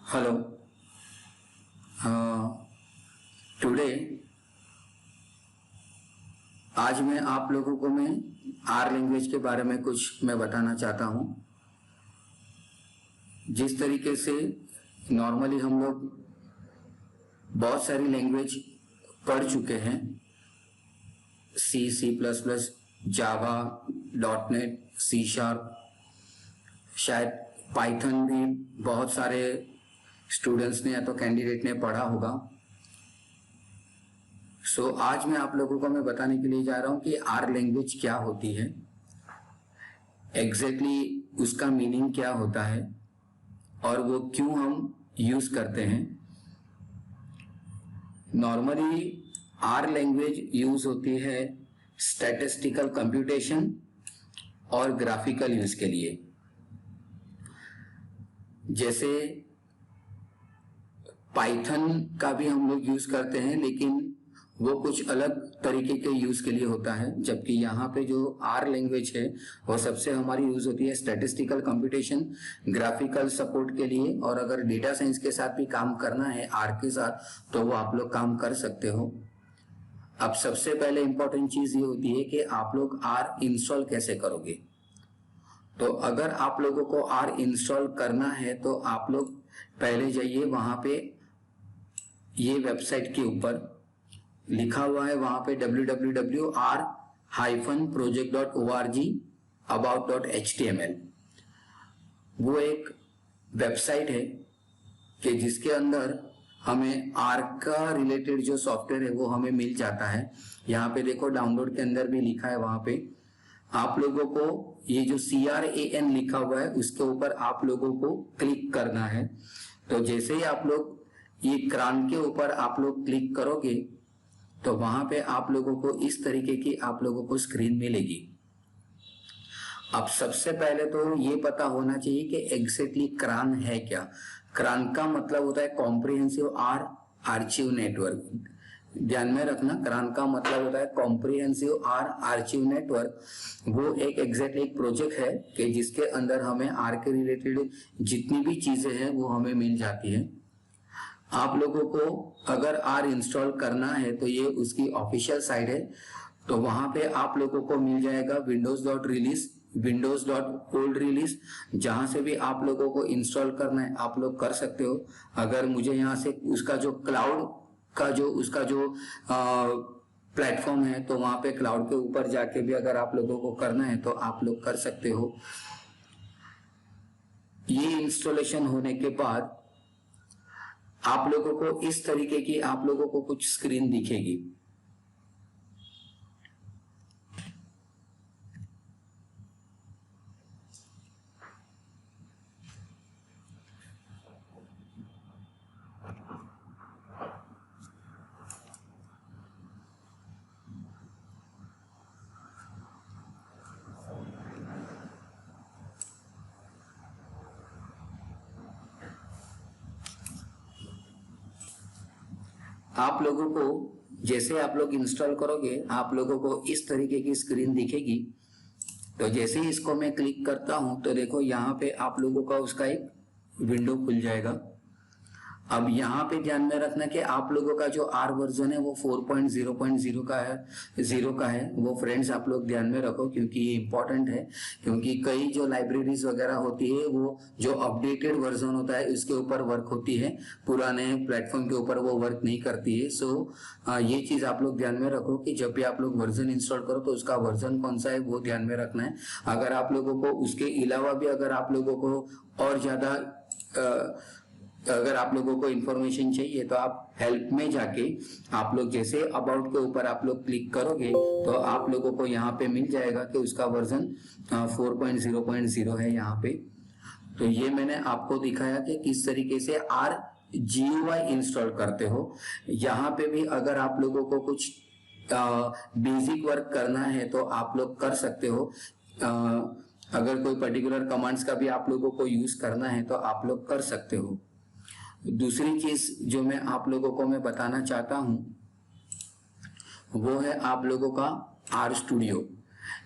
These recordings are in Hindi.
हेलो। टुडे आज मैं आप लोगों को आर लैंग्वेज के बारे में कुछ मैं बताना चाहता हूँ। जिस तरीके से नॉर्मली हम लोग बहुत सारी लैंग्वेज पढ़ चुके हैं, सी, C++, जावा, .NET, C#, शायद पाइथन भी बहुत सारे स्टूडेंट्स ने या तो कैंडिडेट ने पढ़ा होगा। सो आज मैं आप लोगों को बताने के लिए जा रहा हूं कि आर लैंग्वेज क्या होती है, एग्जैक्टली उसका मीनिंग क्या होता है और वो क्यों हम यूज करते हैं। नॉर्मली आर लैंग्वेज यूज होती है स्टैटिस्टिकल कंप्यूटेशन और ग्राफिकल यूज के लिए। जैसे पाइथन का भी हम लोग यूज करते हैं, लेकिन वो कुछ अलग तरीके के यूज के लिए होता है, जबकि यहाँ पे जो आर लैंग्वेज है वो सबसे हमारी यूज होती है स्टैटिस्टिकल कंप्यूटेशन, ग्राफिकल सपोर्ट के लिए। और अगर डेटा साइंस के साथ भी काम करना है आर के साथ तो वो आप लोग काम कर सकते हो। अब सबसे पहले इंपॉर्टेंट चीज ये होती है कि आप लोग आर इंस्टॉल कैसे करोगे। तो अगर आप लोगों को आर इंस्टॉल करना है तो आप लोग पहले जाइए, वहां पे ये वेबसाइट के ऊपर लिखा हुआ है, वहां पे www.r-project.org about.html। वो एक वेबसाइट है कि जिसके अंदर हमें आर का रिलेटेड जो सॉफ्टवेयर है वो हमें मिल जाता है। यहाँ पे देखो डाउनलोड के अंदर भी लिखा है, वहां पे आप लोगों को ये जो CRAN लिखा हुआ है उसके ऊपर आप लोगों को क्लिक करना है। तो जैसे ही आप लोग ये क्रान के ऊपर आप लोग क्लिक करोगे तो वहां पे आप लोगों को इस तरीके की आप लोगों को स्क्रीन मिलेगी। अब सबसे पहले तो ये पता होना चाहिए कि एग्जैक्टली क्रान है क्या। क्रान का मतलब होता है कॉम्प्रिहेंसिव आर आर्चिव नेटवर्क। ध्यान में रखना, क्रान का मतलब होता है कॉम्प्रिहेंसिव आर आर्चिव नेटवर्क। वो एक एग्जैक्टली एक प्रोजेक्ट है कि जिसके अंदर हमें आर के रिलेटेड जितनी भी चीजें हैं वो हमें मिल जाती है। आप लोगों को अगर आर इंस्टॉल करना है तो ये उसकी ऑफिशियल साइट है, तो वहां पे आप लोगों को मिल जाएगा windows.release, windows.old release। जहां से भी आप लोगों को इंस्टॉल करना है आप लोग कर सकते हो। अगर मुझे यहाँ से उसका जो क्लाउड का जो उसका जो प्लेटफॉर्म है तो वहां पे क्लाउड के ऊपर जाके भी अगर आप लोगों को करना है तो आप लोग कर सकते हो। ये इंस्टॉलेशन होने के बाद आप लोगों को इस तरीके की आप लोगों को कुछ स्क्रीन दिखेगी। आप लोगों को जैसे आप लोग इंस्टॉल करोगे आप लोगों को इस तरीके की स्क्रीन दिखेगी। तो जैसे ही इसको मैं क्लिक करता हूं तो देखो यहाँ पे आप लोगों का उसका एक विंडो खुल जाएगा। अब यहाँ पे ध्यान में रखना कि आप लोगों का जो आर वर्जन है वो 4.0.0 का है, 0 का है। वो फ्रेंड्स आप लोग ध्यान में रखो क्योंकि ये इंपॉर्टेंट है, क्योंकि कई जो लाइब्रेरीज वगैरह होती है वो जो अपडेटेड वर्जन होता है उसके ऊपर वर्क होती है, पुराने प्लेटफॉर्म के ऊपर वो वर्क नहीं करती है। सो ये चीज आप लोग ध्यान में रखो कि जब भी आप लोग वर्जन इंस्टॉल करो तो उसका वर्जन कौन सा है वो ध्यान में रखना है। अगर आप लोगों को उसके अलावा भी अगर आप लोगों को और ज्यादा अगर आप लोगों को इंफॉर्मेशन चाहिए तो आप हेल्प में जाके आप लोग जैसे अबाउट के ऊपर आप लोग क्लिक करोगे तो आप लोगों को यहाँ पे मिल जाएगा कि उसका वर्जन 4.0.0 है यहाँ पे। तो ये मैंने आपको दिखाया कि किस तरीके से आर GUI इंस्टॉल करते हो। यहाँ पे भी अगर आप लोगों को कुछ बेसिक वर्क करना है तो आप लोग कर सकते हो। अगर कोई पर्टिकुलर कमांड्स का भी आप लोगों को यूज करना है तो आप लोग कर सकते हो। दूसरी चीज जो मैं आप लोगों को मैं बताना चाहता हूं वो है आप लोगों का आर स्टूडियो।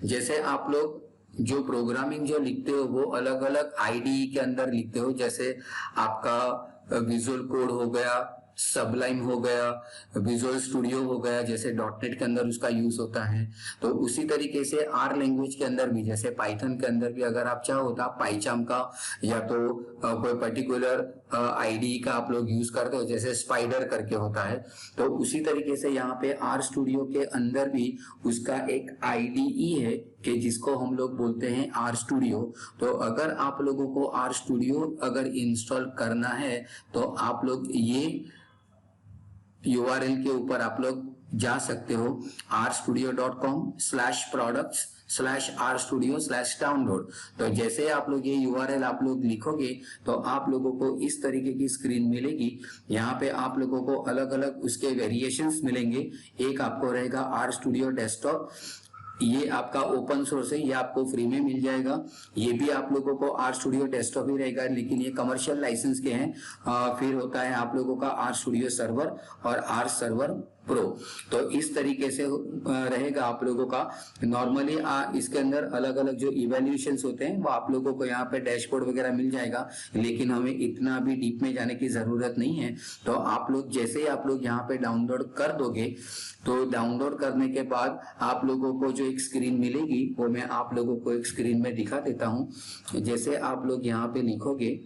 जैसे आप लोग जो प्रोग्रामिंग जो लिखते हो वो अलग अलग IDE के अंदर लिखते हो। जैसे आपका विजुअल कोड हो गया, सबलाइन हो गया, विजुअल स्टूडियो हो गया, जैसे डॉटनेट के अंदर उसका यूज होता है। तो उसी तरीके से आर लैंग्वेज के अंदर भी, जैसे पाइथन के अंदर भी अगर आप चाहो तो आप पाइचाम का या तो कोई पर्टिकुलर आईडी का आप लोग यूज करते हो, जैसे स्पाइडर करके होता है। तो उसी तरीके से यहाँ पे आर स्टूडियो के अंदर भी उसका एक आईडीई है कि जिसको हम लोग बोलते हैं आर स्टूडियो। तो अगर आप लोगों को आर स्टूडियो अगर इंस्टॉल करना है तो आप लोग ये URL के ऊपर आप लोग जा सकते हो, rstudio.com/products/rstudio/download। तो जैसे आप लोग ये URL आप लोग लिखोगे तो आप लोगों को इस तरीके की स्क्रीन मिलेगी। यहाँ पे आप लोगों को अलग अलग उसके वेरिएशंस मिलेंगे। एक आपको रहेगा आर स्टूडियो डेस्कटॉप, ये आपका ओपन सोर्स है, ये आपको फ्री में मिल जाएगा। ये भी आप लोगों को आर स्टूडियो डेस्कटॉप ही रहेगा, लेकिन ये कमर्शियल लाइसेंस के हैं। फिर होता है आप लोगों का आर स्टूडियो सर्वर और आर सर्वर प्रो। तो इस तरीके से रहेगा आप लोगों का। नॉर्मली इसके अंदर अलग अलग जो इवेल्यूएशंस होते हैं वो आप लोगों को यहाँ पे डैशबोर्ड वगैरह मिल जाएगा, लेकिन हमें इतना भी डीप में जाने की जरूरत नहीं है। तो आप लोग जैसे ही आप लोग यहाँ पे डाउनलोड कर दोगे, तो डाउनलोड करने के बाद आप लोगों को जो एक स्क्रीन मिलेगी वो मैं आप लोगों को एक स्क्रीन में दिखा देता हूँ। जैसे आप लोग यहाँ पे लिखोगे,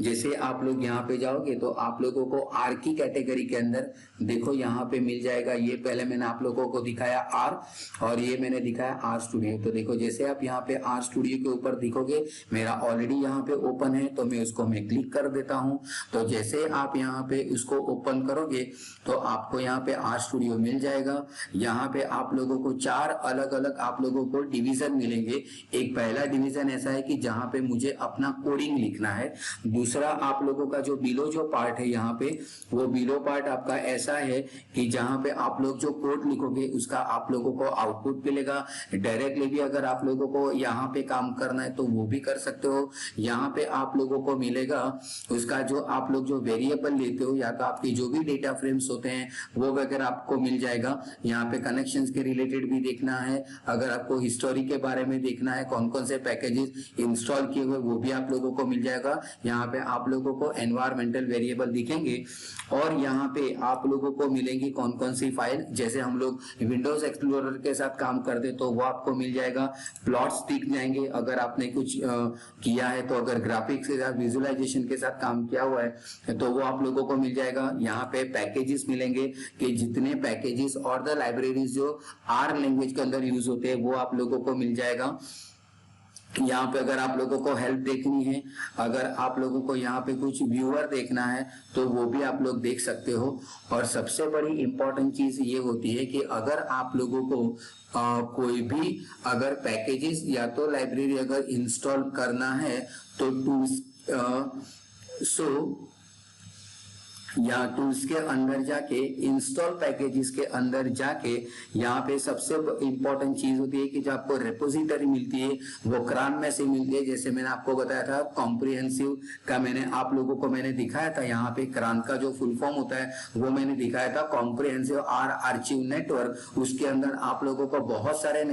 जैसे आप लोग यहाँ पे जाओगे तो आप लोगों को आर की कैटेगरी के अंदर देखो यहाँ पे मिल जाएगा। ये पहले मैंने आप लोगों को दिखाया आर, और ये मैंने दिखाया आर स्टूडियो। तो देखो जैसे आप यहाँ पे आर स्टूडियो के ऊपर दिखोगे, मेरा ऑलरेडी यहाँ पे ओपन है, तो मैं उसको मैं क्लिक कर देता हूँ। तो जैसे आप यहाँ पे उसको ओपन करोगे तो आपको यहाँ पे आर स्टूडियो मिल जाएगा। यहाँ पे आप लोगों को 4 अलग अलग आप लोगों को डिवीजन मिलेंगे। एक पहला डिवीजन ऐसा है कि जहाँ पे मुझे अपना कोडिंग लिखना है। दूसरा आप लोगों का जो बिलो जो पार्ट है यहाँ पे, वो बिलो पार्ट आपका ऐसा है कि जहाँ पे आप लोग जो कोड लिखोगे उसका आप लोगों को आउटपुट मिलेगा। डायरेक्टली भी अगर आप लोगों को यहाँ पे काम करना है तो वो भी कर सकते हो। यहाँ पे आप लोगों को मिलेगा उसका जो आप लोग जो वेरिएबल लेते हो, या तो आपके जो भी डेटा फ्रेम्स होते हैं वो वगैरह आपको मिल जाएगा। यहाँ पे कनेक्शंस के रिलेटेड भी देखना है, अगर आपको हिस्टोरी के बारे में देखना है, कौन कौन से पैकेजेस इंस्टॉल किए हुए वो भी आप लोगों को मिल जाएगा। यहाँ पे आप लोगों को एनवायरमेंटल वेरिएबल दिखेंगे, और यहाँ पे आप लोगों को मिलेंगी कौन कौन सी फाइल। जैसे हम लोग विंडोज एक्सप्लोरर के साथ काम करते तो वो आपको मिल जाएगा। प्लॉट्स दिख जाएंगे अगर आपने कुछ किया है, तो अगर ग्राफिक्स के साथ विजुअलाइजेशन के साथ काम किया हुआ है तो वो आप लोगों को मिल जाएगा। यहाँ पे पैकेजेस मिलेंगे कि जितने पैकेजेस और द लाइब्रेरीज जो आर लैंग्वेज के अंदर यूज होते हैं वो आप लोगों को मिल जाएगा। यहाँ पे अगर आप लोगों को हेल्प देखनी है, अगर आप लोगों को यहाँ पे कुछ व्यूअर देखना है तो वो भी आप लोग देख सकते हो। और सबसे बड़ी इंपॉर्टेंट चीज ये होती है कि अगर आप लोगों को कोई भी अगर पैकेजेस या तो लाइब्रेरी अगर इंस्टॉल करना है तो या टूल्स के अंदर जाके इंस्टॉल पैकेजेस के अंदर जाके यहाँ पे सबसे इंपॉर्टेंट चीज होती है कि जो आपको रेपोजिटरी मिलती है वो क्रॉन में से मिलती है। जैसे मैंने आपको बताया था कॉम्प्रिहेंसिव का, मैंने आप लोगों को मैंने दिखाया था। यहाँ पे क्रॉन का जो फुल फॉर्म होता है वो मैंने दिखाया था, कॉम्प्रिहेंसिव आर आर्चिव नेटवर्क। उसके अंदर आप लोगों को बहुत सारे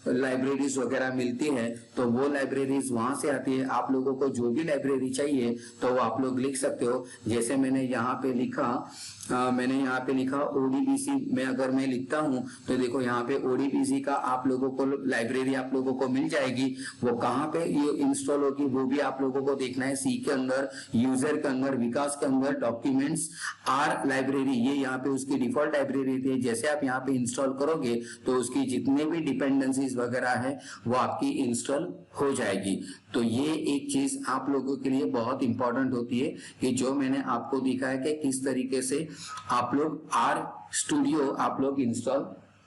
लाइब्रेरीज वगैरह मिलती है, तो वो लाइब्रेरीज वहां से आती है। आप लोगों को जो भी लाइब्रेरी चाहिए तो वो आप लोग लिख सकते हो। जैसे मैंने यहाँ पे लिखा मैंने यहाँ पे लिखा ओडीबीसी में अगर मैं लिखता हूँ तो देखो यहाँ पे ओडीबीसी का आप लोगों को लाइब्रेरी आप लोगों को मिल जाएगी। वो कहाँ पे ये इंस्टॉल होगी वो भी आप लोगों को देखना है। सी के अंदर, यूजर के अंदर, विकास के अंदर, डॉक्यूमेंट्स, आर लाइब्रेरी, ये यहाँ पे उसकी डिफॉल्ट लाइब्रेरी थी। जैसे आप यहाँ पे इंस्टॉल करोगे तो उसकी जितने भी डिपेंडेंसीज वगैरह है वो आपकी इंस्टॉल हो जाएगी। तो ये एक चीज आप लोगों के लिए बहुत इंपॉर्टेंट होती है कि जो मैंने आपको दिखाया कि किस तरीके से आप लोग आर स्टूडियो आप लोग इंस्टॉल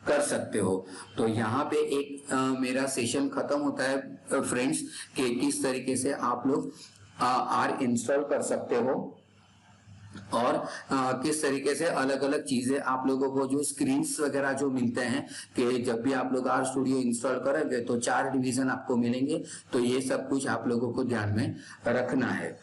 कर सकते हो। तो यहाँ पे एक मेरा सेशन खत्म होता है फ्रेंड्स कि किस तरीके से आप लोग आर इंस्टॉल कर सकते हो और किस तरीके से अलग अलग चीजें आप लोगों को जो स्क्रीन्स वगैरह जो मिलते हैं कि जब भी आप लोग आर स्टूडियो इंस्टॉल करेंगे तो 4 डिवीजन आपको मिलेंगे। तो ये सब कुछ आप लोगों को ध्यान में रखना है।